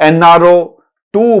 NRO 2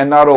NRO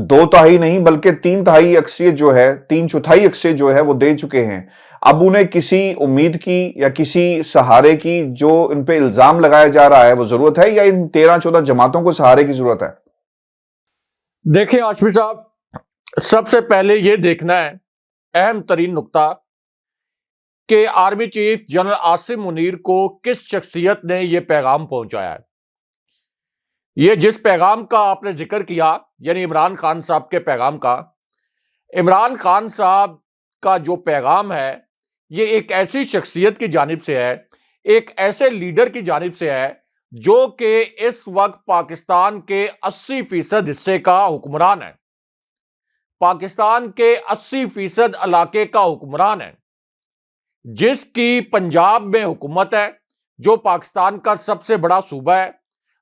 دو تہائی نہیں بلکہ تین تہائی اکثریت جو ہے، تین چوتھائی اکثریت جو ہے وہ دے چکے ہیں. اب انہیں کسی امید کی یا کسی سہارے کی جو ان پہ الزام لگایا جا رہا ہے وہ ضرورت ہے، یا ان 13-14 جماعتوں کو سہارے کی ضرورت ہے؟ دیکھیں ہاشمی صاحب، سب سے پہلے یہ دیکھنا ہے اہم ترین نقطہ کہ army chief general Asim Munir کو کس شخصیت نے یہ پیغام پہنچایا ہے. یہ جس پیغام کا آپ نے ذکر کیا، یعنی عمران خان صاحب کے پیغام کا، عمران خان صاحب کا جو پیغام ہے یہ ایک ایسی شخصیت کی جانب سے ہے، ایک ایسے لیڈر کی جانب سے ہے جو کہ اس وقت پاکستان کے 80% حصے کا حکمران ہے، پاکستان کے 80% علاقے کا حکمران ہے، جس کی پنجاب میں حکومت ہے جو پاکستان کا سب سے بڑا صوبہ ہے،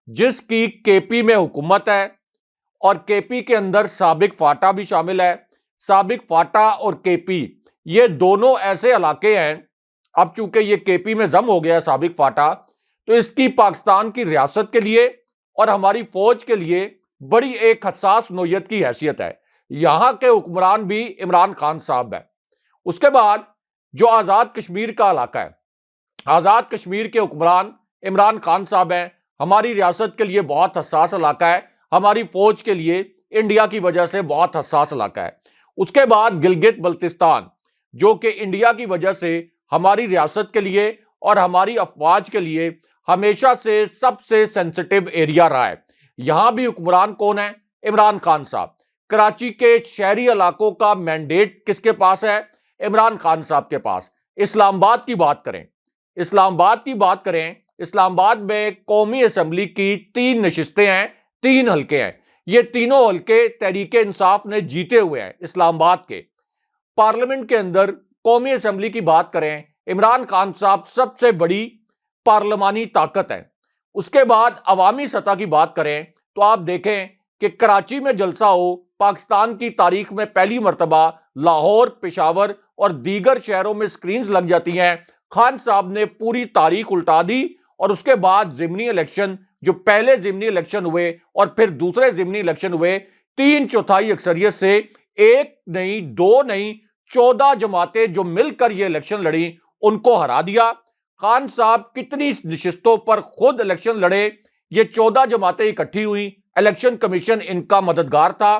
جس کی کے پی میں حکومت ہے، اور کے پی کے اندر سابق فاٹا بھی شامل ہے. سابق فاٹا اور کے پی یہ دونوں ایسے علاقے ہیں، اب چونکہ یہ کے پی میں ضم ہو گیا سابق فاٹا، تو اس کی پاکستان کی ریاست کے لیے اور ہماری فوج کے لیے بڑی ایک حساس نوعیت کی حیثیت ہے. یہاں کے حکمران بھی عمران خان صاحب ہے. اس کے بعد جو آزاد کشمیر کا علاقہ ہے، آزاد کشمیر کے حکمران عمران خان صاحب ہیں. ہماری ریاست کے لیے بہت حساس علاقہ ہے، ہماری فوج کے لیے انڈیا کی وجہ سے بہت حساس علاقہ ہے. اس کے بعد گلگت بلتستان جو کہ انڈیا کی وجہ سے ہماری ریاست کے لیے اور ہماری افواج کے لیے ہمیشہ سے سب سے سینسٹیو ایریا رہا ہے. یہاں بھی حکمران کون ہے؟ عمران خان صاحب. کراچی کے شہری علاقوں کا مینڈیٹ کس کے پاس ہے؟ عمران خان صاحب کے پاس. اسلام آباد کی بات کریں، اسلام آباد کی بات کریں، اسلام آباد میں قومی اسمبلی کی 3 نشستیں ہیں، 3 حلقے ہیں. یہ تینوں حلقے تحریک انصاف نے جیتے ہوئے ہیں. اسلام آباد کے پارلیمنٹ کے اندر قومی اسمبلی کی بات کریں، عمران خان صاحب سب سے بڑی پارلیمانی طاقت ہے. اس کے بعد عوامی سطح کی بات کریں تو آپ دیکھیں کہ کراچی میں جلسہ ہو، پاکستان کی تاریخ میں پہلی مرتبہ لاہور، پشاور اور دیگر شہروں میں سکرینز لگ جاتی ہیں. خان صاحب نے پوری تاریخ الٹا دی، اور اس کے بعد ضمنی الیکشن، جو پہلے ضمنی الیکشن ہوئے اور پھر دوسرے ضمنی الیکشن ہوئے، 3/4 اکثریت سے ایک نہیں، 2 نہیں، 14 جماعتیں جو مل کر یہ الیکشن لڑیں ان کو ہرا دیا. خان صاحب کتنی نشستوں پر خود الیکشن لڑے، یہ 14 جماعتیں اکٹھی ہوئی. الیکشن کمیشن ان کا مددگار تھا،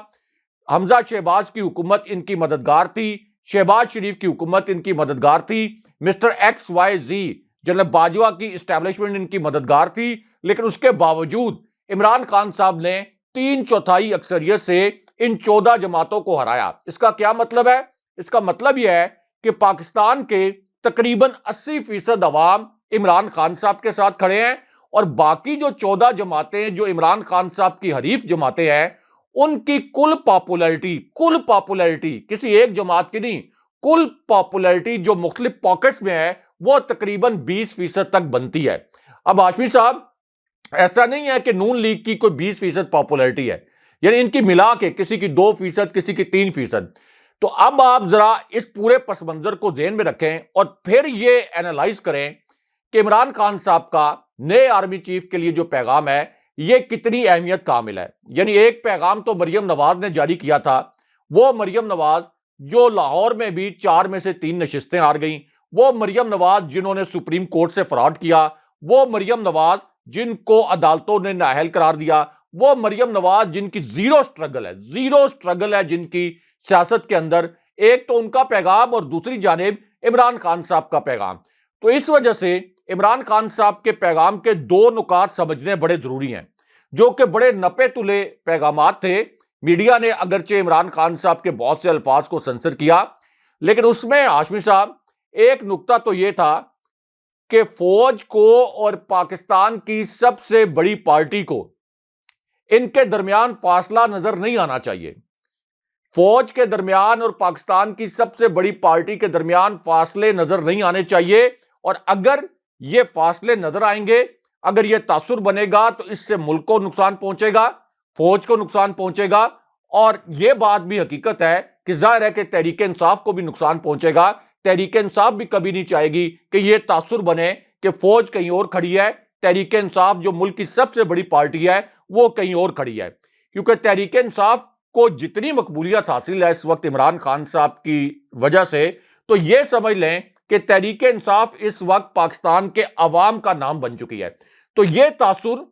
حمزہ شہباز کی حکومت ان کی مددگار تھی، شہباز شریف کی حکومت ان کی مددگار تھی، mister X Y Z general Bajwa کی اسٹیبلشمنٹ ان کی مددگار تھی. لیکن اس کے باوجود عمران خان صاحب نے 3/4 اکثریت سے ان 14 جماعتوں کو ہرایا. اس کا کیا مطلب ہے؟ اس کا مطلب یہ ہے کہ پاکستان کے تقریباً 80% عوام عمران خان صاحب کے ساتھ کھڑے ہیں، اور باقی جو 14 جماعتیں جو عمران خان صاحب کی حریف جماعتیں ہیں، ان کی کل پاپولیرٹی کسی ایک جماعت کی نہیں، کل پاپولیرٹی جو مختلف پاکٹس میں ہے وہ تقریباً 20% تک بنتی ہے. اب ہاشمی صاحب، ایسا نہیں ہے کہ نون لیگ کی کوئی 20% پاپولیرٹی ہے، یعنی ان کی ملا کے کسی کی 2%، کسی کی 3%. تو اب آپ ذرا اس پورے پس منظر کو ذہن میں رکھیں اور پھر یہ اینالائز کریں کہ عمران خان صاحب کا نئے آرمی چیف کے لیے جو پیغام ہے یہ کتنی اہمیت کامل ہے. یعنی ایک پیغام تو مریم نواز نے جاری کیا تھا، وہ مریم نواز جو لاہور میں بھی 4 میں سے 3 نشستیں ہار گئیں، وہ مریم نواز جنہوں نے سپریم کورٹ سے فراڈ کیا، وہ مریم نواز جن کو عدالتوں نے نااہل قرار دیا، وہ مریم نواز جن کی زیرو سٹرگل ہے جن کی سیاست کے اندر. ایک تو ان کا پیغام اور دوسری جانب عمران خان صاحب کا پیغام. تو اس وجہ سے عمران خان صاحب کے پیغام کے 2 نکات سمجھنے بڑے ضروری ہیں، جو کہ بڑے نپے تلے پیغامات تھے. میڈیا نے اگرچہ عمران خان صاحب کے بہت سے الفاظ کو سنسر کیا، لیکن اس میں ہاشمی صاحب ایک نقطہ تو یہ تھا کہ فوج کو اور پاکستان کی سب سے بڑی پارٹی کو ان کے درمیان فاصلہ نظر نہیں آنا چاہیے. فوج کے درمیان اور پاکستان کی سب سے بڑی پارٹی کے درمیان فاصلے نظر نہیں آنے چاہیے، اور اگر یہ فاصلے نظر آئیں گے، اگر یہ تاثر بنے گا تو اس سے ملک کو نقصان پہنچے گا، فوج کو نقصان پہنچے گا، اور یہ بات بھی حقیقت ہے کہ ظاہر ہے کہ تحریک انصاف کو بھی نقصان پہنچے گا. تحریک انصاف بھی کبھی نہیں چاہے گی کہ یہ تاثر بنے کہ فوج کہیں اور کھڑی ہے، تحریک انصاف جو ملک کی سب سے بڑی پارٹی ہے وہ کہیں اور کھڑی ہے. کیونکہ تحریک انصاف کو جتنی مقبولیت حاصل ہے اس وقت عمران خان صاحب کی وجہ سے، تو یہ سمجھ لیں کہ تحریک انصاف اس وقت پاکستان کے عوام کا نام بن چکی ہے۔ تو یہ تاثر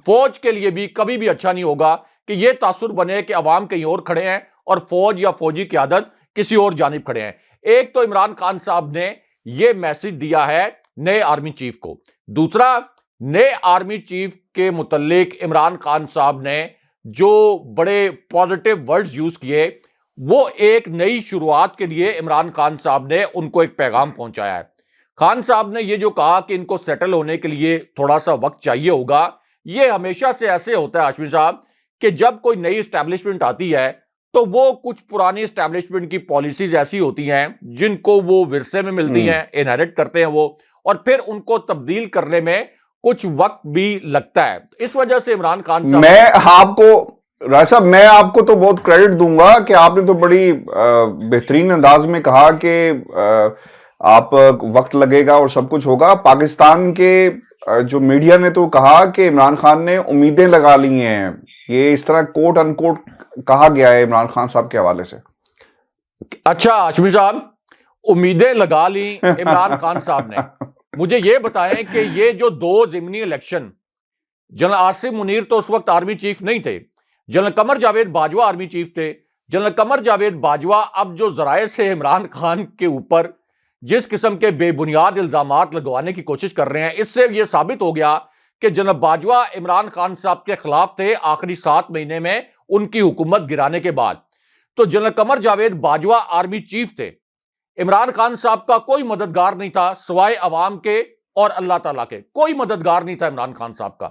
فوج کے لیے بھی کبھی بھی اچھا نہیں ہوگا کہ یہ تاثر بنے کہ عوام کہیں اور کھڑے ہیں اور فوج یا فوجی قیادت کسی اور جانب کھڑے ہیں۔ ایک تو عمران خان صاحب نے یہ میسج دیا ہے نئے آرمی چیف کو، دوسرا نئے آرمی چیف کے متعلق عمران خان صاحب نے جو بڑے پازیٹیو ورڈز یوز کیے، وہ ایک نئی شروعات کے لیے عمران خان صاحب نے ان کو ایک پیغام پہنچایا ہے۔ خان صاحب نے یہ جو کہا کہ ان کو سیٹل ہونے کے لیے تھوڑا سا وقت چاہیے ہوگا، یہ ہمیشہ سے ایسے ہوتا ہے ہاشمی صاحب کہ جب کوئی نئی اسٹیبلشمنٹ آتی ہے تو وہ کچھ پرانی اسٹیبلشمنٹ کی پالیسیز ایسی ہوتی ہیں جن کو وہ ورثے میں ملتی ہیں، انہیرٹ کرتے ہیں وہ، اور پھر ان کو تبدیل کرنے میں کچھ وقت بھی لگتا ہے۔ اس وجہ سے عمران خان صاحب میں آپ کو تو بہت کریڈٹ دوں گا کہ آپ نے تو بڑی بہترین انداز میں کہا کہ آپ وقت لگے گا اور سب کچھ ہوگا۔ پاکستان کے جو میڈیا نے تو کہا کہ عمران خان نے امیدیں لگا لی ہیں، یہ اس طرح کوٹ ان کوٹ کہا گیا ہے عمران خان صاحب کے حوالے سے۔ اچھا ہاشمی صاحب، امیدیں لگا لی عمران خان صاحب نے، مجھے یہ بتائیں کہ یہ جو دو ضمنی الیکشن، جنرل عاصم منیر تو اس وقت آرمی چیف نہیں تھے، general Qamar Javed Bajwa army chief تھے۔ جنرل قمر جاوید باجوہ اب جو ذرائع سے عمران خان کے اوپر جس قسم کے بے بنیاد الزامات لگوانے کی کوشش کر رہے ہیں، اس سے یہ ثابت ہو گیا کہ جنرل باجوہ عمران خان صاحب کے خلاف تھے آخری 7 مہینے میں ان کی حکومت گرانے کے بعد۔ تو general Qamar Javed Bajwa army chief تھے، عمران خان صاحب کا کوئی مددگار نہیں تھا سوائے عوام کے اور اللہ تعالیٰ کے، کوئی مددگار نہیں تھا عمران خان صاحب کا۔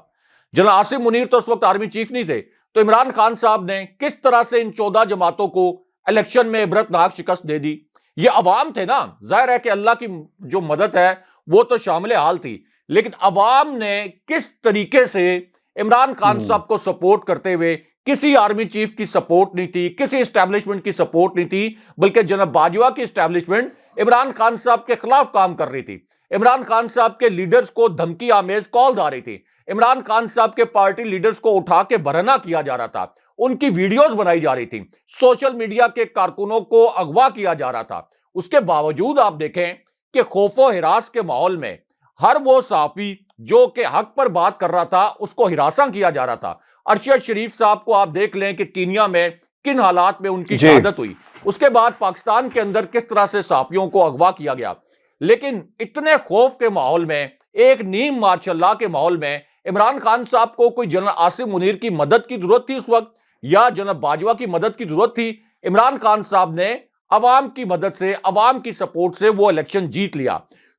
جنرل عاصم منیر تو اس وقت آرمی چیف نہیں تھے، تو عمران خان صاحب نے کس طرح سے ان 14 جماعتوں کو الیکشن میں عبرتناک شکست دے دی؟ یہ عوام تھے نا، ظاہر ہے کہ اللہ کی جو مدد ہے وہ تو شامل حال تھی، لیکن عوام نے کس طریقے سے عمران خان صاحب کو سپورٹ کرتے ہوئے، کسی آرمی چیف کی سپورٹ نہیں تھی، کسی اسٹیبلشمنٹ کی سپورٹ نہیں تھی، بلکہ جناب باجوہ کی اسٹیبلشمنٹ عمران خان صاحب کے خلاف کام کر رہی تھی، عمران خان صاحب کے لیڈرز کو دھمکی آمیز کالز آ رہی تھی، عمران خان صاحب کے پارٹی لیڈرز کو اٹھا کے برہنہ کیا جا رہا تھا، ان کی ویڈیوز بنائی جا رہی تھی، سوشل میڈیا کے کارکنوں کو اغوا کیا جا رہا تھا۔ اس کے باوجود آپ دیکھیں کہ خوف و ہراس کے ماحول میں ہر وہ صحافی جو کہ حق پر بات کر رہا تھا اس کو ہراساں کیا جا رہا تھا۔ ارشد شریف صاحب کو آپ دیکھ لیں کہ کینیا میں کن حالات میں ان کی شہادت ہوئی، اس کے بعد پاکستان کے اندر کس طرح سے صحافیوں کو اغوا کیا گیا۔ لیکن اتنے خوف کے ماحول میں، ایک نیم مارش اللہ کے ماحول میں، عمران خان صاحب کو کوئی جنرل عاصم منیر کی مدد کی ضرورت تھی اس وقت، یا جناب باجوہ کی مدد کی ضرورت تھی؟ عمران خان صاحب نے عوام کی مدد سے، عوام کی سپورٹ سے وہ الیکشن جیت لیا۔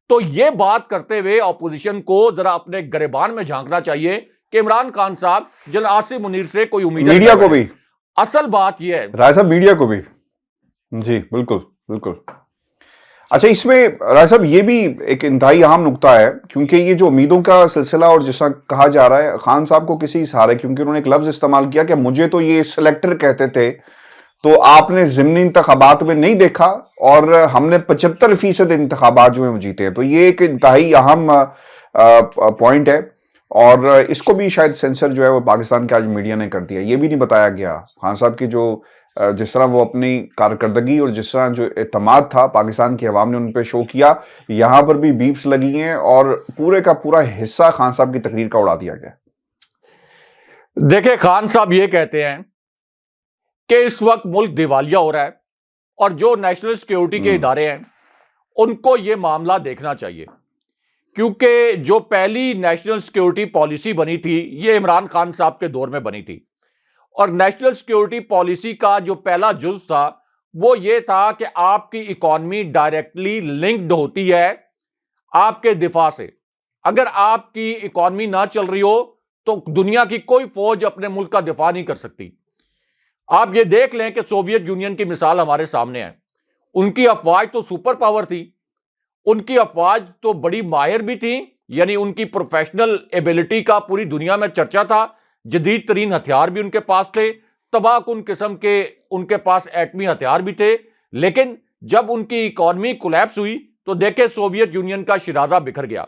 تو یہ بات کرتے ہوئے اپوزیشن کو ذرا اپنے گریبان میں جھانکنا چاہیے کہ عمران خان صاحب جنرل عاصم منیر سے کوئی امید، میڈیا کو بھی، اصل بات یہ ہے رائے صاحب میڈیا کو بھی، جی بالکل بالکل۔ اچھا، اس میں رائے صاحب یہ بھی ایک انتہائی اہم نقطہ ہے، کیونکہ یہ جو امیدوں کا سلسلہ اور جس طرح کہا جا رہا ہے خان صاحب کو کسی سہارے، کیونکہ انہوں نے ایک لفظ استعمال کیا کہ مجھے تو یہ سلیکٹر کہتے تھے، تو آپ نے ضمنی انتخابات میں نہیں دیکھا اور ہم نے 75% انتخابات جو ہیں وہ جیتے ہیں۔ تو یہ ایک انتہائی اہم پوائنٹ ہے، اور اس کو بھی شاید سینسر جو ہے وہ پاکستان کے آج میڈیا نے کر دیا۔ یہ بھی نہیں بتایا گیا خان صاحب کی جو جس طرح وہ اپنی کارکردگی اور جس طرح جو اعتماد تھا پاکستان کی عوام نے ان پہ شو کیا، یہاں پر بھی بیپس لگی ہیں اور پورے کا پورا حصہ خان صاحب کی تقریر کا اڑا دیا گیا۔ دیکھیں، خان صاحب یہ کہتے ہیں کہ اس وقت ملک دیوالیہ ہو رہا ہے اور جو نیشنل سیکیورٹی کے ادارے ہیں ان کو یہ معاملہ دیکھنا چاہیے، کیونکہ جو پہلی نیشنل سیکیورٹی پالیسی بنی تھی یہ عمران خان صاحب کے دور میں بنی تھی، اور نیشنل سیکیورٹی پالیسی کا جو پہلا جز تھا وہ یہ تھا کہ آپ کی اکانومی ڈائریکٹلی لنکڈ ہوتی ہے آپ کے دفاع سے۔ اگر آپ کی اکانومی نہ چل رہی ہو تو دنیا کی کوئی فوج اپنے ملک کا دفاع نہیں کر سکتی۔ آپ یہ دیکھ لیں کہ سوویت یونین کی مثال ہمارے سامنے ہے، ان کی افواج تو سپر پاور تھی، ان کی افواج تو بڑی ماہر بھی تھی، یعنی ان کی پروفیشنل ایبلٹی کا پوری دنیا میں چرچا تھا، جدید ترین ہتھیار بھی ان کے پاس تھے، تباہ کن قسم کے ان کے پاس ایٹمی ہتھیار بھی تھے، لیکن جب ان کی اکانومی کولیپس ہوئی تو دیکھیں سوویت یونین کا شیرازہ بکھر گیا۔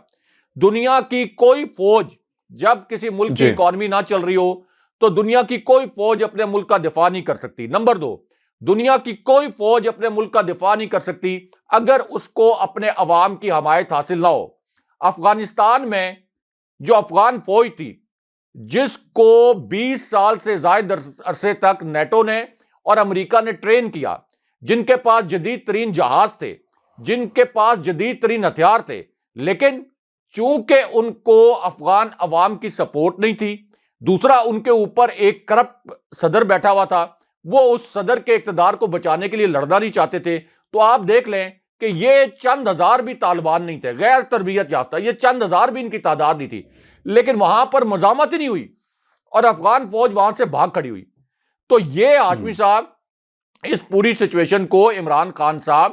دنیا کی کوئی فوج جب کسی ملک کی اکانومی نہ چل رہی ہو تو دنیا کی کوئی فوج اپنے ملک کا دفاع نہیں کر سکتی. نمبر 2, دنیا کی کوئی فوج اپنے ملک کا دفاع نہیں کر سکتی اگر اس کو اپنے عوام کی حمایت حاصل نہ ہو. افغانستان میں جو افغان فوج تھی جس کو 20 سال سے زائد عرصے تک نیٹو نے اور امریکہ نے ٹرین کیا, جن کے پاس جدید ترین جہاز تھے, جن کے پاس جدید ترین ہتھیار تھے, لیکن چونکہ ان کو افغان عوام کی سپورٹ نہیں تھی, دوسرا ان کے اوپر ایک کرپٹ صدر بیٹھا ہوا تھا, وہ اس صدر کے اقتدار کو بچانے کے لیے لڑنا نہیں چاہتے تھے, تو آپ دیکھ لیں کہ یہ چند ہزار بھی طالبان نہیں تھے, غیر تربیت یافتہ, یہ چند ہزار بھی ان کی تعداد نہیں تھی, لیکن وہاں پر مزاحمت ہی نہیں ہوئی اور افغان فوج وہاں سے بھاگ کھڑی ہوئی. تو یہ ہاشمی صاحب اس پوری سچویشن کو عمران خان صاحب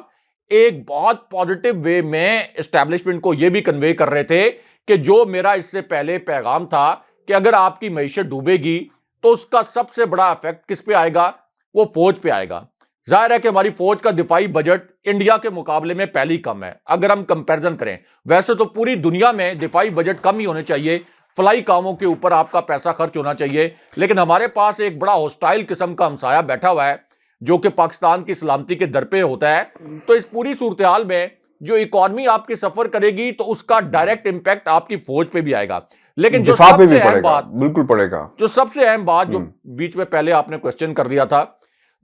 ایک بہت پازیٹو وے میں اسٹیبلشمنٹ کو یہ بھی کنوے کر رہے تھے کہ جو میرا اس سے پہلے پیغام تھا کہ اگر آپ کی معیشت ڈوبے گی تو اس کا سب سے بڑا افیکٹ کس پہ آئے گا, وہ فوج پہ آئے گا. ظاہر ہے کہ ہماری فوج کا دفاعی بجٹ انڈیا کے مقابلے میں پہلی کم ہے اگر ہم کمپیرزن کریں. ویسے تو پوری دنیا میں دفاعی بجٹ کم ہی ہونے چاہیے, فلائی کاموں کے اوپر آپ کا پیسہ خرچ ہونا چاہیے, لیکن ہمارے پاس ایک بڑا ہوسٹائل قسم کا ہمسایہ بیٹھا ہوا ہے جو کہ پاکستان کی سلامتی کے در پہ ہوتا ہے. تو اس پوری صورتحال میں جو اکانومی آپ کی سفر کرے گی تو اس کا ڈائریکٹ امپیکٹ آپ کی فوج پہ بھی آئے گا. لیکن جو دفاع سب پہ سے بھی اہم پڑے گا, بات, بالکل پڑے گا, جو سب سے اہم بات جو بیچ میں پہلے آپ نے کوسچن کر دیا تھا,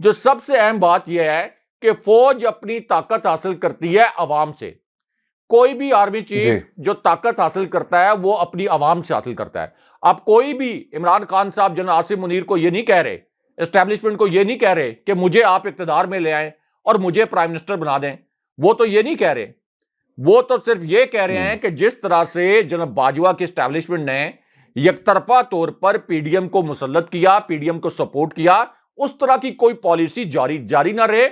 جو سب سے اہم بات یہ ہے کہ فوج اپنی طاقت حاصل کرتی ہے عوام سے. کوئی بھی آرمی چیف جو طاقت حاصل کرتا ہے وہ اپنی عوام سے حاصل کرتا ہے. آپ کوئی بھی عمران خان صاحب جنرل عاصم منیر کو یہ نہیں کہہ رہے, اسٹیبلشمنٹ کو یہ نہیں کہہ رہے کہ مجھے آپ اقتدار میں لے آئیں اور مجھے پرائم منسٹر بنا دیں, وہ تو یہ نہیں کہہ رہے. وہ تو صرف یہ کہہ رہے ہیں کہ جس طرح سے جناب باجوہ کی اسٹیبلشمنٹ نے یک طرفہ طور پر پی ڈی ایم کو مسلط کیا, پی ڈی ایم کو سپورٹ کیا, اس طرح کی کوئی پالیسی جاری نہ رہے.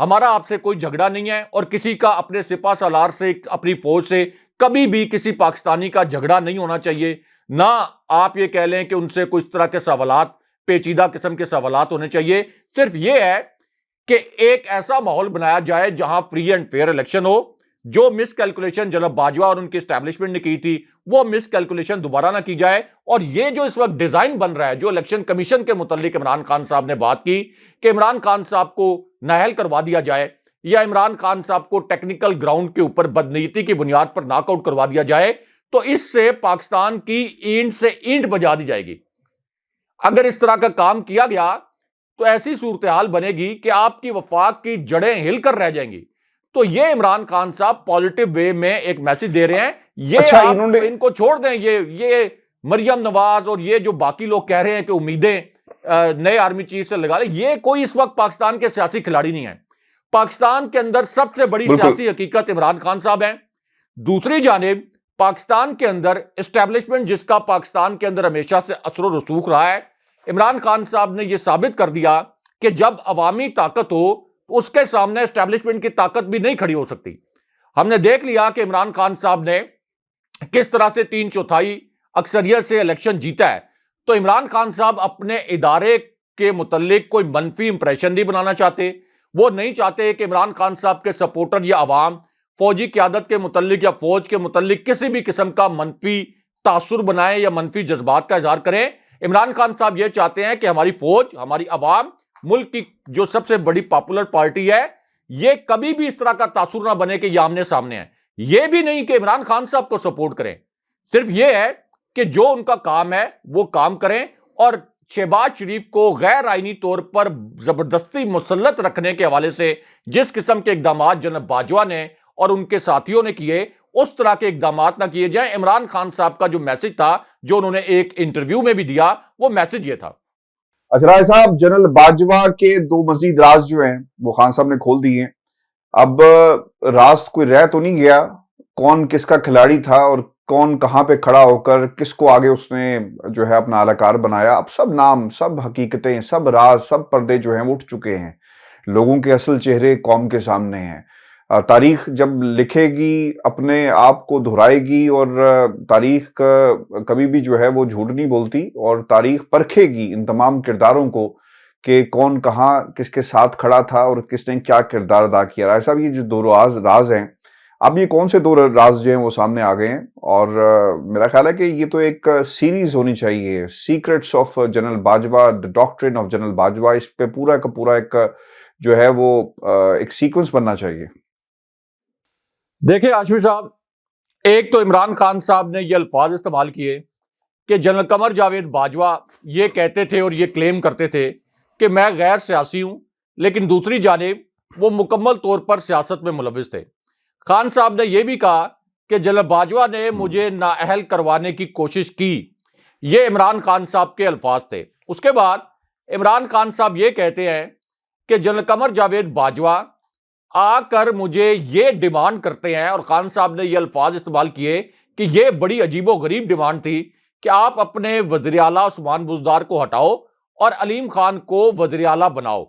ہمارا آپ سے کوئی جھگڑا نہیں ہے اور کسی کا اپنے سپہ سالار سے, اپنی فوج سے کبھی بھی کسی پاکستانی کا جھگڑا نہیں ہونا چاہیے. نہ آپ یہ کہہ لیں کہ ان سے کوئی اس طرح کے سوالات, پیچیدہ قسم کے سوالات ہونے چاہیے. صرف یہ ہے کہ ایک ایسا ماحول بنایا جائے جہاں فری اینڈ فیئر الیکشن ہو. جو مس کیلکولیشن جناب باجوہ اور ان کی اسٹیبلشمنٹ نے کی تھی وہ مس کیلکولیشن دوبارہ نہ کی جائے. اور یہ جو اس وقت ڈیزائن بن رہا ہے, جو الیکشن کمیشن کے متعلق عمران خان صاحب نے بات کی کہ عمران خان صاحب کو نااہل کروا دیا جائے یا عمران خان صاحب کو ٹیکنیکل گراؤنڈ کے اوپر بدنیتی کی بنیاد پر ناک آؤٹ کروا دیا جائے, تو اس سے پاکستان کی اینٹ سے اینٹ بجا دی جائے گی. اگر اس طرح کا کام کیا گیا تو ایسی صورتحال بنے گی کہ آپ کی وفاق کی جڑیں ہل کر رہ جائیں گی. تو یہ عمران خان صاحب پازیٹو وے میں ایک میسج دے رہے ہیں. یہ ان کو چھوڑ دیں, یہ مریم نواز اور یہ جو باقی لوگ کہہ رہے ہیں کہ امیدیں نئے آرمی چیف سے لگا لیں, یہ کوئی اس وقت پاکستان کے سیاسی کھلاڑی نہیں ہے. پاکستان کے اندر سب سے بڑی سیاسی حقیقت عمران خان صاحب ہیں. دوسری جانب پاکستان کے اندر اسٹیبلشمنٹ جس کا پاکستان کے اندر ہمیشہ سے اثر و رسوخ رہا ہے, عمران خان صاحب نے یہ ثابت کر دیا کہ جب عوامی طاقت ہو تو اس کے سامنے اسٹیبلشمنٹ کی طاقت بھی نہیں کھڑی ہو سکتی. ہم نے دیکھ لیا کہ عمران خان صاحب نے کس طرح سے 3/4 اکثریت سے الیکشن جیتا ہے. تو عمران خان صاحب اپنے ادارے کے متعلق کوئی منفی امپریشن نہیں بنانا چاہتے. وہ نہیں چاہتے کہ عمران خان صاحب کے سپورٹر یا عوام فوجی قیادت کے متعلق یا فوج کے متعلق کسی بھی قسم کا منفی تاثر بنائیں یا منفی جذبات کا اظہار کریں. عمران خان صاحب یہ چاہتے ہیں کہ ہماری فوج, ہماری عوام, ملک کی جو سب سے بڑی پاپولر پارٹی ہے, یہ کبھی بھی اس طرح کا تاثر نہ بنے کہ یہ آمنے سامنے ہے. یہ بھی نہیں کہ عمران خان صاحب کو سپورٹ کریں, صرف یہ ہے کہ جو ان کا کام ہے وہ کام کریں. اور شہباز شریف کو غیر آئینی طور پر زبردستی مسلط رکھنے کے حوالے سے جس قسم کے اقدامات جناب باجوہ نے اور ان کے ساتھیوں نے کیے, اس طرح کے اقدامات نہ کیے جائیں. عمران خان صاحب کا جو میسج تھا, جو انہوں نے ایک انٹرویو میں بھی دیا, وہ میسج یہ تھا. اچھا صاحب, جنرل باجوہ کے 2 مزید راز جو ہیں وہ خان صاحب نے کھول دیے ہیں. اب راز کوئی رہ تو نہیں گیا, کون کس کا کھلاڑی تھا اور کون کہاں پہ کھڑا ہو کر کس کو آگے اس نے جو ہے اپنا اعلی کار بنایا. اب سب نام, سب حقیقتیں, سب راز, سب پردے جو ہیں وہ اٹھ چکے ہیں. لوگوں کے اصل چہرے قوم کے سامنے ہیں. تاریخ جب لکھے گی اپنے آپ کو دہرائے گی, اور تاریخ کبھی بھی جو ہے وہ جھوٹ نہیں بولتی, اور تاریخ پرکھے گی ان تمام کرداروں کو کہ کون کہاں کس کے ساتھ کھڑا تھا اور کس نے کیا کردار ادا کیا. رائے صاحب, یہ جو 2 راز ہیں اب یہ کون سے دو راز جو ہیں وہ سامنے آ گئے ہیں، اور میرا خیال ہے کہ یہ تو ایک سیریز ہونی چاہیے، سیکرٹس آف جنرل باجوہ، دی ڈاکٹرن آف جنرل باجوہ، اس پہ پورا کا پورا ایک جو ہے وہ ایک سیکوینس بننا چاہیے۔ دیکھیں ہاشمی صاحب، ایک تو عمران خان صاحب نے یہ الفاظ استعمال کیے کہ جنرل قمر جاوید باجوہ یہ کہتے تھے اور یہ کلیم کرتے تھے کہ میں غیر سیاسی ہوں، لیکن دوسری جانب وہ مکمل طور پر سیاست میں ملوث تھے۔ خان صاحب نے یہ بھی کہا کہ جنرل باجوہ نے مجھے نااہل کروانے کی کوشش کی، یہ عمران خان صاحب کے الفاظ تھے۔ اس کے بعد عمران خان صاحب یہ کہتے ہیں کہ جنرل قمر جاوید باجوہ آ کر مجھے یہ ڈیمانڈ کرتے ہیں، اور خان صاحب نے یہ الفاظ استعمال کیے کہ یہ بڑی عجیب و غریب ڈیمانڈ تھی کہ آپ اپنے وزیر اعلیٰ عثمان بزدار کو ہٹاؤ اور علیم خان کو وزیر اعلیٰ بناؤ۔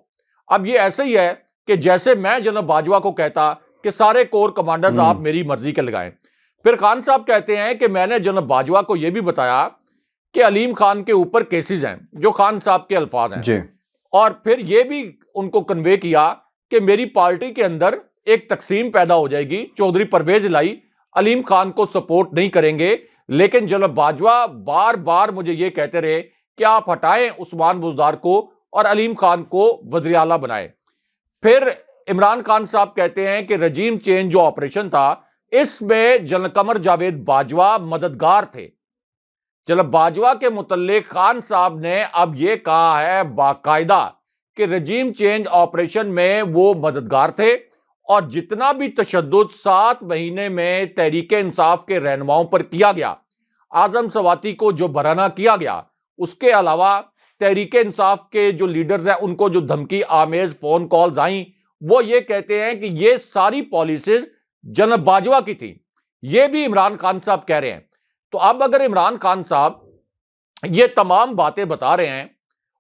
اب یہ ایسے ہی ہے کہ جیسے میں جنرل باجوہ کو کہتا کہ سارے کور کمانڈرز آپ میری مرضی کے لگائیں۔ پھر خان صاحب کہتے ہیں کہ میں نے جنرل باجوہ کو یہ بھی بتایا کہ علیم خان کے اوپر کیسز ہیں، جو خان صاحب کے الفاظ ہیں، اور پھر یہ بھی ان کو کنوے کیا کہ میری پارٹی کے اندر ایک تقسیم پیدا ہو جائے گی، چودھری پرویز الہی علیم خان کو سپورٹ نہیں کریں گے، لیکن جنرل باجوہ بار بار مجھے یہ کہتے رہے کہ آپ ہٹائیں عثمان بزدار کو اور علیم خان کو وزیر اعلیٰ بنائیں۔ پھر عمران خان صاحب کہتے ہیں کہ رجیم چینج جو آپریشن تھا، اس میں جنرل قمر جاوید باجوہ مددگار تھے۔ جنرل باجوہ کے متعلق خان صاحب نے اب یہ کہا ہے باقاعدہ کہ رجیم چینج آپریشن میں وہ مددگار تھے، اور جتنا بھی تشدد 7 مہینے میں تحریک انصاف کے رہنماؤں پر کیا گیا، اعظم سواتی کو جو برہنہ کیا گیا، اس کے علاوہ تحریک انصاف کے جو لیڈرز ہیں ان کو جو دھمکی آمیز فون کالز آئیں، وہ یہ کہتے ہیں کہ یہ ساری پالیسیز جنرل باجوہ کی تھیں۔ یہ بھی عمران خان صاحب کہہ رہے ہیں۔ تو اب اگر عمران خان صاحب یہ تمام باتیں بتا رہے ہیں،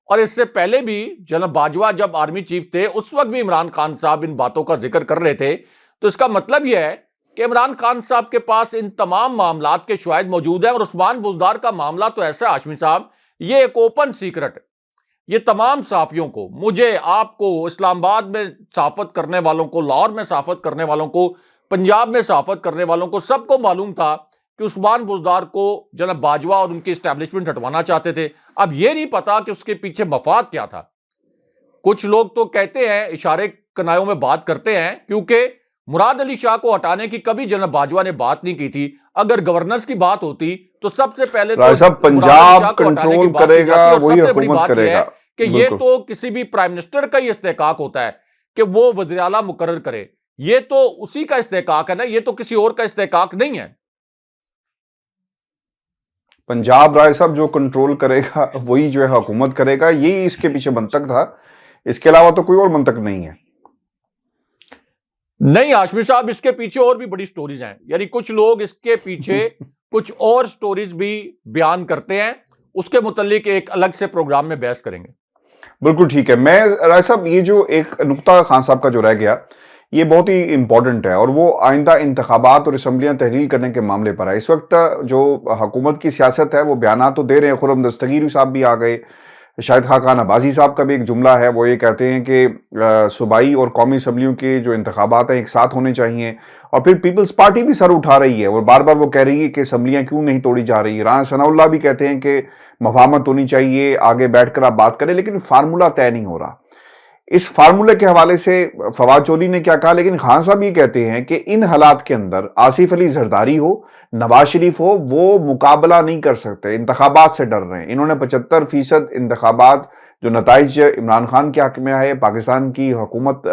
اور اس سے پہلے بھی جنرل باجوہ جب آرمی چیف تھے اس وقت بھی عمران خان صاحب ان باتوں کا ذکر کر رہے تھے، تو اس کا مطلب یہ ہے کہ عمران خان صاحب کے پاس ان تمام معاملات کے شواہد موجود ہیں۔ اور عثمان بزدار کا معاملہ تو ایسا ہے ہاشمی صاحب، یہ ایک اوپن سیکرٹ ہے، یہ تمام صحافیوں کو، مجھے، آپ کو، اسلام آباد میں صحافت کرنے والوں کو، لاہور میں صحافت کرنے والوں کو، پنجاب میں صحافت کرنے والوں کو، سب کو معلوم تھا کہ عثمان بزدار کو جنرل باجوہ اور ان کی اسٹیبلشمنٹ ہٹوانا چاہتے تھے۔ اب یہ نہیں پتا کہ اس کے پیچھے مفاد کیا تھا۔ کچھ لوگ تو کہتے ہیں، اشارے کنایوں میں بات کرتے ہیں، کیونکہ مراد علی شاہ کو ہٹانے کی کبھی جنرل باجوہ نے بات نہیں کی تھی۔ اگر گورننس کی بات ہوتی تو سب سے پہلے تو پنجاب کنٹرول کرے گا، وہی حکومت کرے گا، کہ یہ تو کسی بھی پرائم منسٹر کا ہی استحقاق ہوتا ہے کہ وہ وزیر اعلیٰ مقرر کرے، یہ تو اسی کا استحقاق ہے نا، یہ تو کسی اور کا استحقاق نہیں ہے۔ پنجاب رائے صاحب جو کنٹرول کرے گا وہی جو ہے حکومت کرے گا، یہی اس کے پیچھے منطق تھا، اس کے علاوہ تو کوئی اور منطق نہیں ہے۔ نہیں ہاشمی صاحب، اس کے پیچھے اور بھی بڑی سٹوریز ہیں، یعنی کچھ لوگ اس کے پیچھے کچھ اور سٹوریز بھی بیان کرتے ہیں، اس کے متعلق ایک الگ سے پروگرام میں بحث کریں گے۔ بالکل ٹھیک ہے۔ میں رائے صاحب یہ جو ایک نقطہ خان صاحب کا جو رہ گیا، یہ بہت ہی امپورٹنٹ ہے، اور وہ آئندہ انتخابات اور اسمبلیاں تحلیل کرنے کے معاملے پر ہے۔ اس وقت جو حکومت کی سیاست ہے وہ بیانات تو دے رہے ہیں، خرم دستگیر صاحب بھی آ گئے، شاہد خاقان عباسی صاحب کا بھی ایک جملہ ہے، وہ یہ کہتے ہیں کہ صوبائی اور قومی اسمبلیوں کے جو انتخابات ہیں ایک ساتھ ہونے چاہیے، اور پھر پیپلز پارٹی بھی سر اٹھا رہی ہے اور بار بار وہ کہہ رہی ہے کہ اسمبلیاں کیوں نہیں توڑی جا رہی۔ رانا ثناء اللہ بھی کہتے ہیں کہ مفاہمت ہونی چاہیے، آگے بیٹھ کر آپ بات کریں، لیکن فارمولہ طے نہیں ہو رہا۔ اس فارمولے کے حوالے سے فواد چودھری نے کیا کہا، لیکن خان صاحب یہ کہتے ہیں کہ ان حالات کے اندر آصف علی زرداری ہو، نواز شریف ہو، وہ مقابلہ نہیں کر سکتے، انتخابات سے ڈر رہے ہیں۔ انہوں نے 75% انتخابات جو نتائج عمران خان کے حق میں آئے، پاکستان کی حکومت،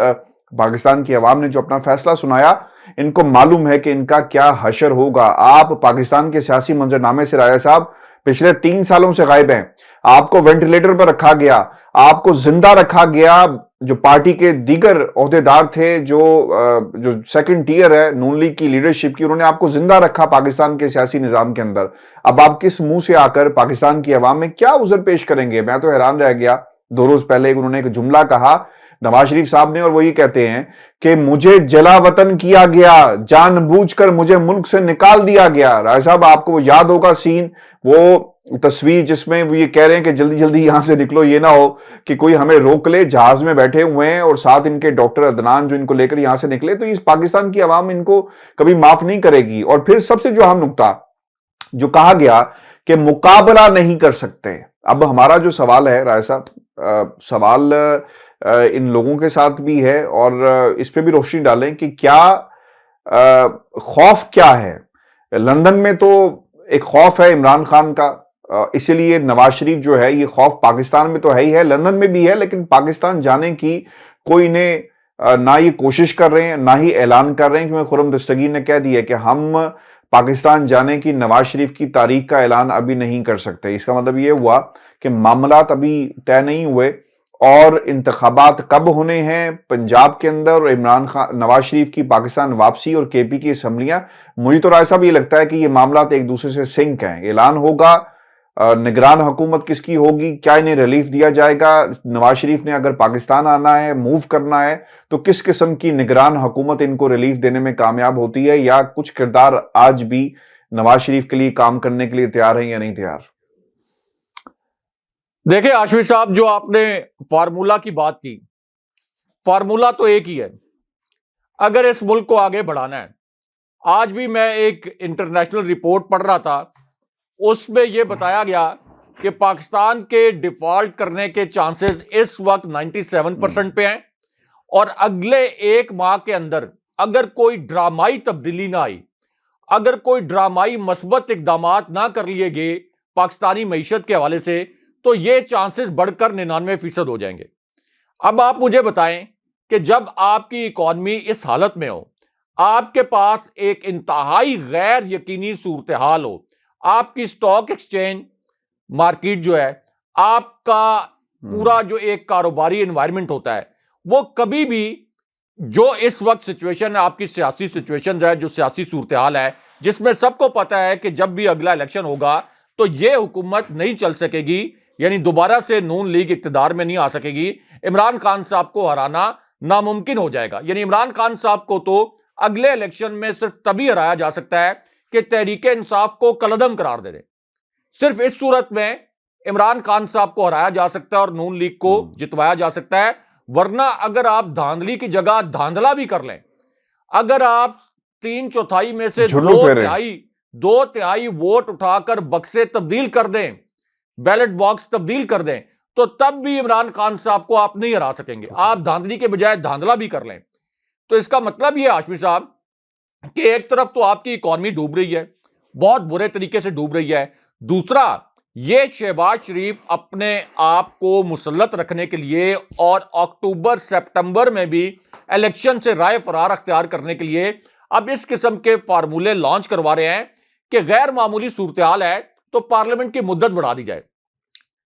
پاکستان کی عوام نے جو اپنا فیصلہ سنایا، ان کو معلوم ہے کہ ان کا کیا حشر ہوگا۔ آپ پاکستان کے سیاسی منظرنامے سے راجہ صاحب پچھلے 3 سالوں سے غائب ہیں، آپ کو وینٹیلیٹر پر رکھا گیا، آپ کو زندہ رکھا گیا، جو پارٹی کے دیگر عہدیدار تھے، جو سیکنڈ ٹیئر ہے نون لیگ کی لیڈرشپ کی، انہوں نے آپ کو زندہ رکھا پاکستان کے سیاسی نظام کے اندر۔ اب آپ کس منہ سے آ کر پاکستان کی عوام میں کیا عذر پیش کریں گے؟ میں تو حیران رہ گیا۔ 2 روز پہلے انہوں نے ایک جملہ کہا نواز شریف صاحب نے، اور وہ یہ کہتے ہیں کہ مجھے جلا وطن کیا گیا، جان بوجھ کر مجھے ملک سے نکال دیا گیا۔ رائے صاحب آپ کو وہ یاد ہوگا سین، وہ تصویر جس میں وہ یہ کہہ رہے ہیں کہ جلدی جلدی یہاں سے نکلو، یہ نہ ہو کہ کوئی ہمیں روک لے، جہاز میں بیٹھے ہوئے ہیں اور ساتھ ان کے ڈاکٹر عدنان جو ان کو لے کر یہاں سے نکلے، تو اس پاکستان کی عوام ان کو کبھی معاف نہیں کرے گی۔ اور پھر سب سے جو اہم نقطہ جو کہا گیا کہ مقابلہ نہیں کر سکتے، اب ہمارا جو سوال ہے رائے صاحب، سوال ان لوگوں کے ساتھ بھی ہے اور اس پہ بھی روشنی ڈالیں کہ کیا خوف کیا ہے؟ لندن میں تو ایک خوف ہے عمران خان کا، اسی لیے نواز شریف جو ہے یہ خوف پاکستان میں تو ہے ہی ہے، لندن میں بھی ہے، لیکن پاکستان جانے کی کوئی نہ یہ کوشش کر رہے ہیں نہ ہی اعلان کر رہے ہیں، کیونکہ خرم دستگیر نے کہہ دیا کہ ہم پاکستان جانے کی نواز شریف کی تاریخ کا اعلان ابھی نہیں کر سکتے۔ اس کا مطلب یہ ہوا کہ معاملات ابھی طے نہیں ہوئے، اور انتخابات کب ہونے ہیں پنجاب کے اندر، اور عمران خان نواز شریف کی پاکستان واپسی اور کے پی کی اسمبلیاں، مجھے تو رائے صاحب یہ لگتا ہے کہ یہ معاملات ایک دوسرے سے سنک ہیں۔ اعلان ہوگا، نگران حکومت کس کی ہوگی، کیا انہیں ریلیف دیا جائے گا، نواز شریف نے اگر پاکستان آنا ہے، موو کرنا ہے، تو کس قسم کی نگران حکومت ان کو ریلیف دینے میں کامیاب ہوتی ہے، یا کچھ کردار آج بھی نواز شریف کے لیے کام کرنے کے لیے تیار ہیں یا نہیں تیار؟ دیکھیں ہاشمی صاحب، جو آپ نے فارمولا کی بات کی، فارمولا تو ایک ہی ہے اگر اس ملک کو آگے بڑھانا ہے۔ آج بھی میں ایک انٹرنیشنل رپورٹ پڑھ رہا تھا، اس میں یہ بتایا گیا کہ پاکستان کے ڈیفالٹ کرنے کے چانسز اس وقت 97% پہ ہیں، اور اگلے ایک ماہ کے اندر اگر کوئی ڈرامائی تبدیلی نہ آئی، اگر کوئی ڈرامائی مثبت اقدامات نہ کر لیے گئے پاکستانی معیشت کے حوالے سے، تو یہ چانسز بڑھ کر 99% ہو جائیں گے۔ اب آپ مجھے بتائیں کہ جب آپ کی اکانومی اس حالت میں ہو، آپ کے پاس ایک انتہائی غیر یقینی صورتحال ہو، آپ کی سٹاک ایکسچینج مارکیٹ جو ہے، آپ کا پورا جو ایک کاروباری انوائرمنٹ ہوتا ہے، وہ کبھی بھی جو اس وقت سچویشن ہے، آپ کی سیاسی سچویشن ہے، جو سیاسی صورتحال ہے، جس میں سب کو پتا ہے کہ جب بھی اگلا الیکشن ہوگا تو یہ حکومت نہیں چل سکے گی، یعنی دوبارہ سے نون لیگ اقتدار میں نہیں آ سکے گی، عمران خان صاحب کو ہرانا ناممکن ہو جائے گا۔ یعنی عمران خان صاحب کو تو اگلے الیکشن میں صرف تبھی ہرایا جا سکتا ہے کہ تحریک انصاف کو کالعدم قرار دے دے، صرف اس صورت میں عمران خان صاحب کو ہرایا جا سکتا ہے اور نون لیگ کو جتوایا جا سکتا ہے۔ ورنہ اگر آپ دھاندلی کی جگہ دھاندلا بھی کر لیں، اگر آپ 3/4 میں سے 2/3 ووٹ اٹھا کر بکسے تبدیل کر دیں، بیلٹ باکس تبدیل کر دیں، تو تب بھی عمران خان صاحب کو آپ نہیں ہرا سکیں گے۔ آپ دھاندلی کے بجائے دھاندلا بھی کر لیں، تو اس کا مطلب یہ ہاشمی صاحب کہ ایک طرف تو آپ کی اکانومی ڈوب رہی ہے، بہت برے طریقے سے ڈوب رہی ہے، دوسرا یہ شہباز شریف اپنے آپ کو مسلط رکھنے کے لیے اور اکتوبر سپٹمبر میں بھی الیکشن سے رائے فرار اختیار کرنے کے لیے اب اس قسم کے فارمولے لانچ کروا رہے ہیں کہ غیر معمولی صورتحال ہے تو پارلیمنٹ کی مدت بڑھا دی جائے۔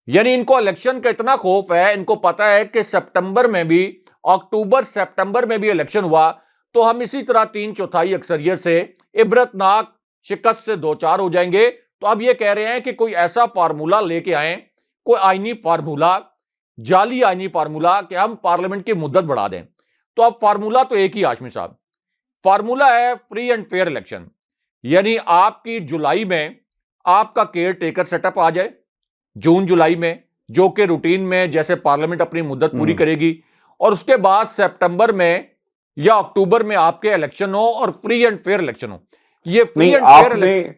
یعنی ان کو الیکشن کا اتنا خوف ہے، ان کو پتا ہے کہ سپٹمبر میں بھی، اکتوبر سپٹمبر میں بھی الیکشن ہوا تو ہم اسی طرح 3/4 اکثریت سے عبرتناک شکست سے دوچار ہو جائیں گے۔ تو اب یہ کہہ رہے ہیں کہ کوئی ایسا فارمولا لے کے آئیں، کوئی آئینی فارمولا، جعلی آئینی فارمولا، کہ ہم پارلیمنٹ کی مدت بڑھا دیں۔ تو اب فارمولا تو ایک ہی ہاشمی صاحب، فارمولا ہے فری اینڈ فیئر الیکشن۔ یعنی آپ کی جولائی میں آپ کا کیئر ٹیکر سیٹ اپ آ جائے، جون جولائی میں، جو کہ روٹین میں جیسے پارلیمنٹ اپنی مدت پوری کرے گی، اور اس کے بعد سپٹمبر میں یا اکتوبر میں آپ کے الیکشن ہو اور فری اینڈ فیئر الیکشن ہو۔ یہ فری اینڈ فیئر الیکشن،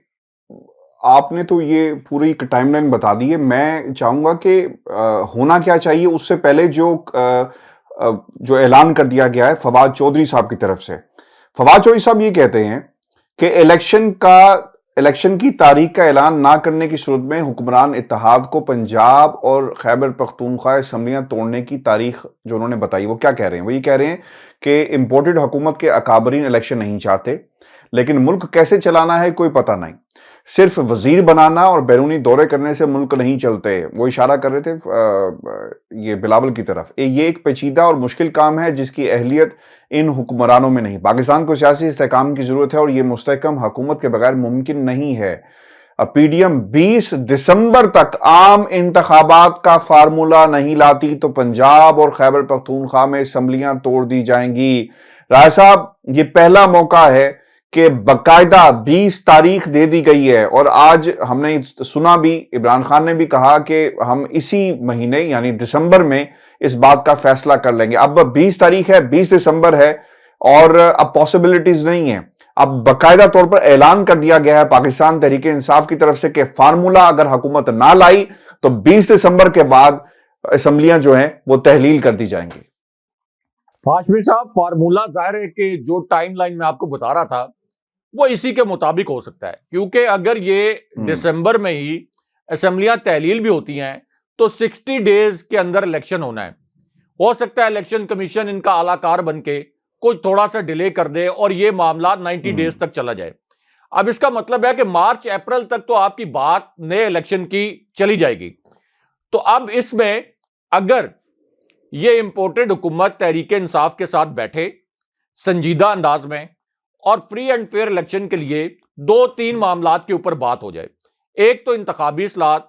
آپ نے تو یہ پوری ایک ٹائم لائن بتا دی ہے۔ میں چاہوں گا کہ ہونا کیا چاہیے اس سے پہلے جو اعلان کر دیا گیا ہے فواد چودھری صاحب کی طرف سے۔ فواد چودھری صاحب یہ کہتے ہیں کہ الیکشن کی تاریخ کا اعلان نہ کرنے کی صورت میں حکمران اتحاد کو پنجاب اور خیبر پختونخوا اسمبلیاں توڑنے کی تاریخ جو انہوں نے بتائی، وہ کیا کہہ رہے ہیں؟ وہ یہ کہہ رہے ہیں کہ امپورٹڈ حکومت کے اکابرین الیکشن نہیں چاہتے، لیکن ملک کیسے چلانا ہے کوئی پتہ نہیں، صرف وزیر بنانا اور بیرونی دورے کرنے سے ملک نہیں چلتے۔ وہ اشارہ کر رہے تھے یہ بلاول کی طرف۔ یہ ایک پیچیدہ اور مشکل کام ہے جس کی اہلیت ان حکمرانوں میں نہیں۔ پاکستان کو سیاسی استحکام کی ضرورت ہے اور یہ مستحکم حکومت کے بغیر ممکن نہیں ہے۔ پی ڈی ایم 20 دسمبر تک عام انتخابات کا فارمولا نہیں لاتی تو پنجاب اور خیبر پختونخوا میں اسمبلیاں توڑ دی جائیں گی۔ رائے صاحب، یہ پہلا موقع ہے کہ باقاعدہ 20 تاریخ دے دی گئی ہے، اور آج ہم نے سنا بھی، عمران خان نے بھی کہا کہ ہم اسی مہینے یعنی دسمبر میں اس بات کا فیصلہ کر لیں گے۔ اب 20 تاریخ ہے، 20 دسمبر ہے، اور اب پاسبلٹیز نہیں ہیں۔ اب باقاعدہ طور پر اعلان کر دیا گیا ہے پاکستان تحریک انصاف کی طرف سے کہ فارمولا اگر حکومت نہ لائی تو 20 دسمبر کے بعد اسمبلیاں جو ہیں وہ تحلیل کر دی جائیں گی۔ ہاشمی صاحب، فارمولا ظاہر ہے کہ جو ٹائم لائن میں آپ کو بتا رہا تھا وہ اسی کے مطابق ہو سکتا ہے، کیونکہ اگر یہ دسمبر میں ہی اسمبلیاں تحلیل بھی ہوتی ہیں تو 60 ڈیز کے اندر الیکشن ہونا ہے۔ ہو سکتا ہے الیکشن کمیشن ان کا اعلیٰ کار بن کے کچھ تھوڑا سا ڈیلے کر دے اور یہ معاملہ 90 ڈیز تک چلا جائے۔ اب اس کا مطلب ہے کہ مارچ اپریل تک تو آپ کی بات نئے الیکشن کی چلی جائے گی۔ تو اب اس میں اگر یہ امپورٹڈ حکومت تحریک انصاف کے ساتھ بیٹھے سنجیدہ انداز میں اور فری اینڈ فیئر الیکشن کے لیے 2-3 معاملات کے اوپر بات ہو جائے، ایک تو انتخابی اصلاحات،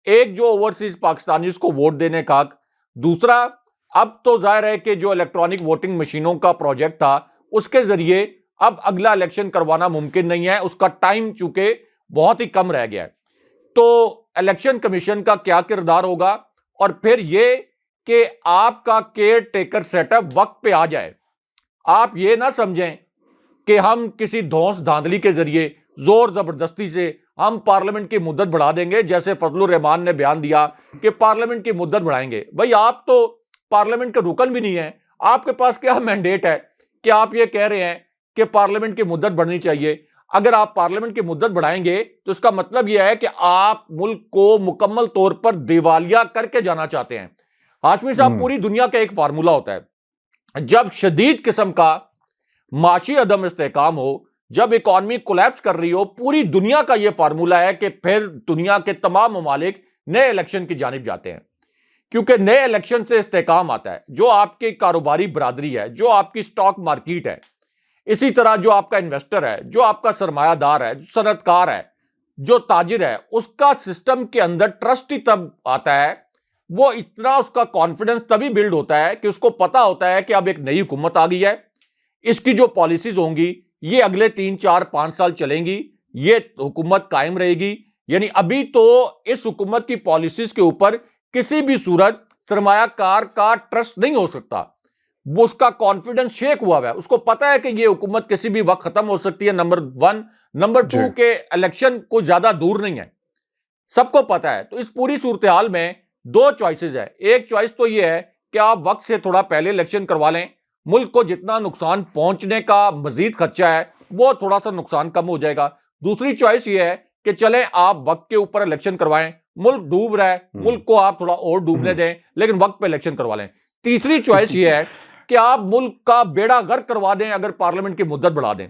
ایک جو اوورسیز پاکستانیز کو ووٹ دینے کا حق، دوسرا اب تو ظاہر ہے کہ جو الیکٹرانک ووٹنگ مشینوں کا پروجیکٹ تھا اس کے ذریعے اب اگلا الیکشن کروانا ممکن نہیں ہے، اس کا ٹائم چونکہ بہت ہی کم رہ گیا ہے۔ تو الیکشن کمیشن کا کیا کردار ہوگا، اور پھر یہ کہ آپ کا کیئر ٹیکر سیٹ اپ وقت پہ آ جائے۔ آپ یہ نہ سمجھیں کہ ہم کسی دھونس دھاندلی کے ذریعے زور زبردستی سے ہم پارلیمنٹ کی مدت بڑھا دیں گے، جیسے فضل الرحمان نے بیان دیا کہ پارلیمنٹ کی مدت بڑھائیں گے۔ بھائی آپ تو پارلیمنٹ کے رکن بھی نہیں ہیں، آپ کے پاس کیا مینڈیٹ ہے کہ آپ یہ کہہ رہے ہیں کہ پارلیمنٹ کی مدت بڑھنی چاہیے؟ اگر آپ پارلیمنٹ کی مدت بڑھائیں گے تو اس کا مطلب یہ ہے کہ آپ ملک کو مکمل طور پر دیوالیہ کر کے جانا چاہتے ہیں۔ ہاشمی صاحب، پوری دنیا کا ایک فارمولا ہوتا ہے، جب شدید قسم کا معاشی عدم استحکام ہو، جب اکانومی کولیپس کر رہی ہو، پوری دنیا کا یہ فارمولا ہے کہ پھر دنیا کے تمام ممالک نئے الیکشن کی جانب جاتے ہیں، کیونکہ نئے الیکشن سے استحکام آتا ہے۔ جو آپ کی کاروباری برادری ہے، جو آپ کی سٹاک مارکیٹ ہے، اسی طرح جو آپ کا انویسٹر ہے، جو آپ کا سرمایہ دار ہے، جو صنعت کار ہے، جو تاجر ہے، اس کا سسٹم کے اندر ٹرسٹ ہی تب آتا ہے، وہ اتنا اس کا کانفیڈنس تبھی بلڈ ہوتا ہے کہ اس کو پتا ہوتا ہے کہ اب ایک نئی حکومت آ گئی ہے، اس کی جو پالیسیز ہوں گی یہ اگلے 3 4 5 سال چلیں گی، یہ حکومت قائم رہے گی۔ یعنی ابھی تو اس حکومت کی پالیسیز کے اوپر کسی بھی صورت سرمایہ کار کا ٹرسٹ نہیں ہو سکتا، وہ اس کا کانفیڈنس شیک ہوا ہے، اس کو پتا ہے کہ یہ حکومت کسی بھی وقت ختم ہو سکتی ہے، نمبر 1۔ نمبر 2 کہ الیکشن کو زیادہ دور نہیں ہے، سب کو پتا ہے۔ تو اس پوری صورتحال میں 2 چوائسز ہے۔ ایک چوائس تو یہ ہے کہ آپ وقت سے تھوڑا پہلے الیکشن کروا لیں، ملک کو جتنا نقصان پہنچنے کا مزید خدشہ ہے وہ تھوڑا سا نقصان کم ہو جائے گا۔ دوسری چوائس یہ ہے کہ چلیں آپ وقت کے اوپر الیکشن کروائیں، ملک ڈوب رہا ہے، ملک کو آپ تھوڑا اور ڈوبنے دیں لیکن وقت پہ الیکشن کروا لیں۔ تیسری چوائس یہ ہے کہ آپ ملک کا بیڑا غرق کروا دیں، اگر پارلیمنٹ کی مدت بڑھا دیں،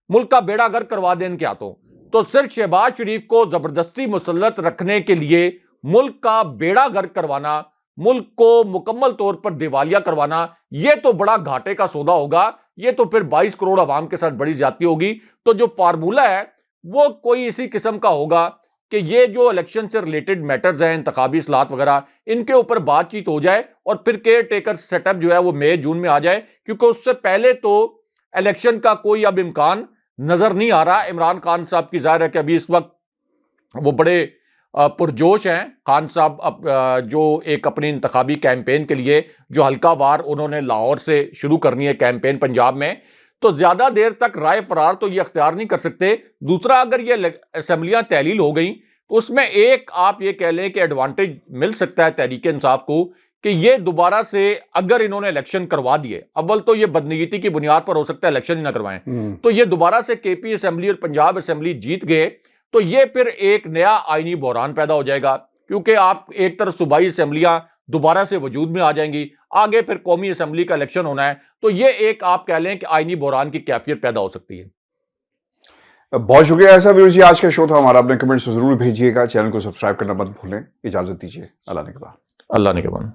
ملک کا بیڑا غرق کروا دیں ان کے ہاتھوں۔ تو صرف شہباز شریف کو زبردستی مسلط رکھنے کے لیے ملک کا بیڑا غرق کروانا، ملک کو مکمل طور پر دیوالیہ کروانا، یہ تو بڑا گھاٹے کا سودا ہوگا، یہ تو پھر 22 کروڑ عوام کے ساتھ بڑی زیادتی ہوگی۔ تو جو فارمولا ہے وہ کوئی اسی قسم کا ہوگا کہ یہ جو الیکشن سے ریلیٹڈ میٹرز ہیں، انتخابی اصلاحات وغیرہ، ان کے اوپر بات چیت ہو جائے اور پھر کیئر ٹیکر سیٹ اپ جو ہے وہ مئی جون میں آ جائے، کیونکہ اس سے پہلے تو الیکشن کا کوئی اب امکان نظر نہیں آ رہا۔ عمران خان صاحب کی ظاہر ہے کہ ابھی اس وقت وہ بڑے پرجوش ہیں، خان صاحب جو ایک اپنی انتخابی کیمپین کے لیے جو حلقہ وار انہوں نے لاہور سے شروع کرنی ہے کیمپین پنجاب میں، تو زیادہ دیر تک رائے فرار تو یہ اختیار نہیں کر سکتے۔ دوسرا، اگر یہ اسمبلیاں تحلیل ہو گئیں تو اس میں ایک آپ یہ کہہ لیں کہ ایڈوانٹیج مل سکتا ہے تحریک انصاف کو کہ یہ دوبارہ سے اگر انہوں نے الیکشن کروا دیے، اول تو یہ بدنیتی کی بنیاد پر ہو سکتا ہے الیکشن ہی نہ کروائیں، تو یہ دوبارہ سے کے پی اسمبلی اور پنجاب اسمبلی جیت گئے تو یہ پھر ایک نیا آئینی بحران پیدا ہو جائے گا، کیونکہ آپ ایک طرف صوبائی اسمبلیاں دوبارہ سے وجود میں آ جائیں گی، آگے پھر قومی اسمبلی کا الیکشن ہونا ہے، تو یہ ایک آپ کہہ لیں کہ آئینی بحران کی کیفیت پیدا ہو سکتی ہے۔ بہت شکریہ ایسا ویورز، آج کا شو تھا ہمارا، اپنے کمنٹس ضرور بھیجیے گا، چینل کو سبسکرائب کرنا مت بھولیں۔ اجازت دیجیے، اللہ نگہبان۔ اللہ نگہبان۔